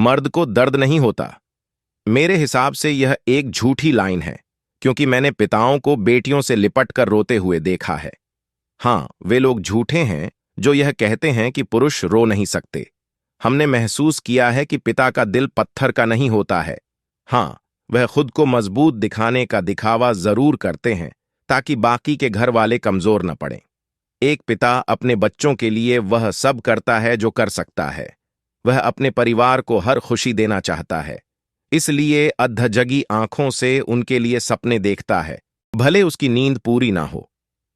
मर्द को दर्द नहीं होता। मेरे हिसाब से यह एक झूठी लाइन है, क्योंकि मैंने पिताओं को बेटियों से लिपट कर रोते हुए देखा है। हाँ, वे लोग झूठे हैं जो यह कहते हैं कि पुरुष रो नहीं सकते। हमने महसूस किया है कि पिता का दिल पत्थर का नहीं होता है। हाँ, वह खुद को मजबूत दिखाने का दिखावा जरूर करते हैं ताकि बाकी के घर वाले कमजोर न पड़ें। एक पिता अपने बच्चों के लिए वह सब करता है जो कर सकता है। वह अपने परिवार को हर खुशी देना चाहता है, इसलिए अधजगी आंखों से उनके लिए सपने देखता है, भले उसकी नींद पूरी ना हो।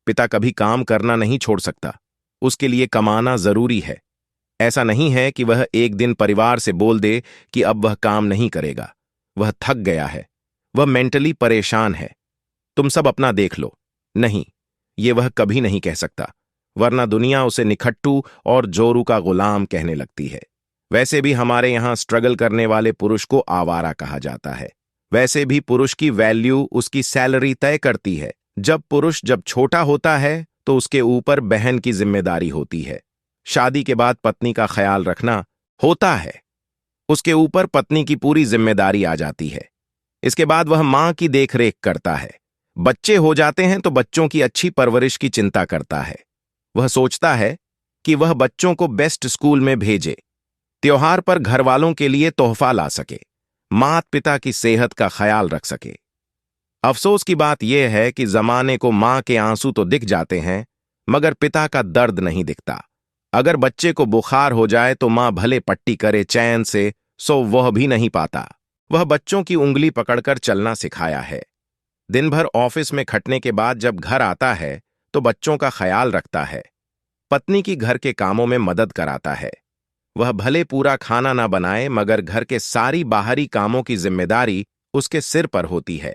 पिता कभी काम करना नहीं छोड़ सकता, उसके लिए कमाना जरूरी है। ऐसा नहीं है कि वह एक दिन परिवार से बोल दे कि अब वह काम नहीं करेगा। वह थक गया है, वह मेंटली परेशान है। तुम सब अपना देख लो। नहीं, ये वह कभी नहीं कह सकता, वरना दुनिया उसे निखट्टू और जोरू का गुलाम कहने लगती है। वैसे भी हमारे यहां स्ट्रगल करने वाले पुरुष को आवारा कहा जाता है। वैसे भी पुरुष की वैल्यू उसकी सैलरी तय करती है। जब छोटा होता है तो उसके ऊपर बहन की जिम्मेदारी होती है। शादी के बाद पत्नी का ख्याल रखना होता है, उसके ऊपर पत्नी की पूरी जिम्मेदारी आ जाती है। इसके बाद वह मां की देखरेख करता है। बच्चे हो जाते हैं तो बच्चों की अच्छी परवरिश की चिंता करता है। वह सोचता है कि वह बच्चों को बेस्ट स्कूल में भेजे, त्योहार पर घर वालों के लिए तोहफा ला सके, माता पिता की सेहत का ख्याल रख सके। अफसोस की बात यह है कि जमाने को मां के आंसू तो दिख जाते हैं, मगर पिता का दर्द नहीं दिखता। अगर बच्चे को बुखार हो जाए तो मां भले पट्टी करे चैन से, सो वह भी नहीं पाता। वह बच्चों की उंगली पकड़कर चलना सिखाया है। दिन भर ऑफिस में खटने के बाद जब घर आता है तो बच्चों का ख्याल रखता है, पत्नी की घर के कामों में मदद कराता है। वह भले पूरा खाना ना बनाए, मगर घर के सारी बाहरी कामों की जिम्मेदारी उसके सिर पर होती है।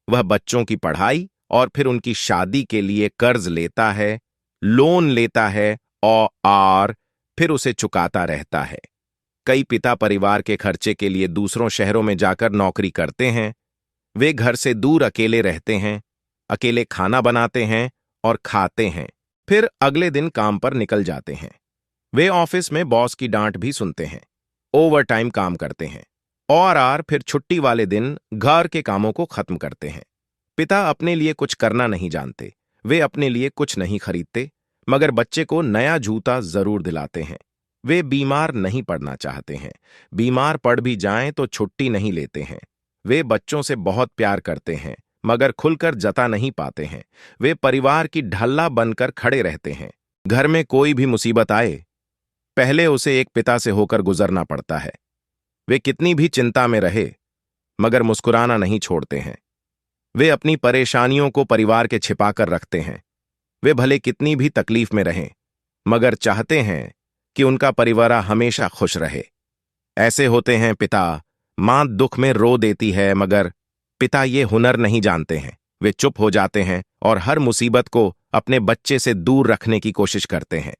वह बच्चों की पढ़ाई और फिर उनकी शादी के लिए कर्ज लेता है, लोन लेता है और फिर उसे चुकाता रहता है। कई पिता परिवार के खर्चे के लिए दूसरों शहरों में जाकर नौकरी करते हैं। वे घर से दूर अकेले रहते हैं, अकेले खाना बनाते हैं और खाते हैं, फिर अगले दिन काम पर निकल जाते हैं। वे ऑफिस में बॉस की डांट भी सुनते हैं, ओवर टाइम काम करते हैं और फिर छुट्टी वाले दिन घर के कामों को खत्म करते हैं। पिता अपने लिए कुछ करना नहीं जानते। वे अपने लिए कुछ नहीं खरीदते, मगर बच्चे को नया जूता जरूर दिलाते हैं। वे बीमार नहीं पड़ना चाहते हैं, बीमार पड़ भी जाएं तो छुट्टी नहीं लेते हैं। वे बच्चों से बहुत प्यार करते हैं, मगर खुलकर जता नहीं पाते हैं। वे परिवार की ढल्ला बनकर खड़े रहते हैं। घर में कोई भी मुसीबत आए, पहले उसे एक पिता से होकर गुजरना पड़ता है। वे कितनी भी चिंता में रहे, मगर मुस्कुराना नहीं छोड़ते हैं। वे अपनी परेशानियों को परिवार के छिपाकर रखते हैं। वे भले कितनी भी तकलीफ में रहें, मगर चाहते हैं कि उनका परिवार हमेशा खुश रहे। ऐसे होते हैं पिता। मां दुख में रो देती है, मगर पिता ये हुनर नहीं जानते हैं। वे चुप हो जाते हैं और हर मुसीबत को अपने बच्चे से दूर रखने की कोशिश करते हैं।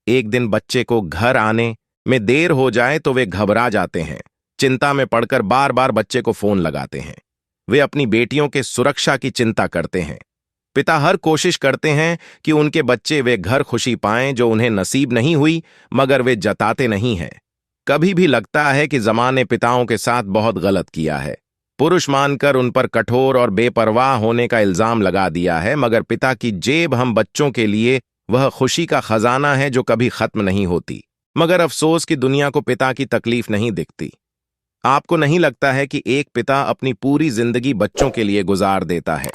एक दिन बच्चे को घर आने में देर हो जाए तो वे घबरा जाते हैं, चिंता में पड़कर बार बार बच्चे को फोन लगाते हैं। वे अपनी बेटियों के सुरक्षा की चिंता करते हैं। पिता हर कोशिश करते हैं कि उनके बच्चे वे घर खुशी पाएं जो उन्हें नसीब नहीं हुई, मगर वे जताते नहीं हैं। कभी भी लगता है कि जमाने पिताओं के साथ बहुत गलत किया है। पुरुष मानकर उन पर कठोर और बेपरवाह होने का इल्जाम लगा दिया है, मगर पिता की जेब हम बच्चों के लिए वह खुशी का खजाना है जो कभी खत्म नहीं होती। मगर अफसोस की दुनिया को पिता की तकलीफ नहीं दिखती। आपको नहीं लगता है कि एक पिता अपनी पूरी जिंदगी बच्चों के लिए गुजार देता है,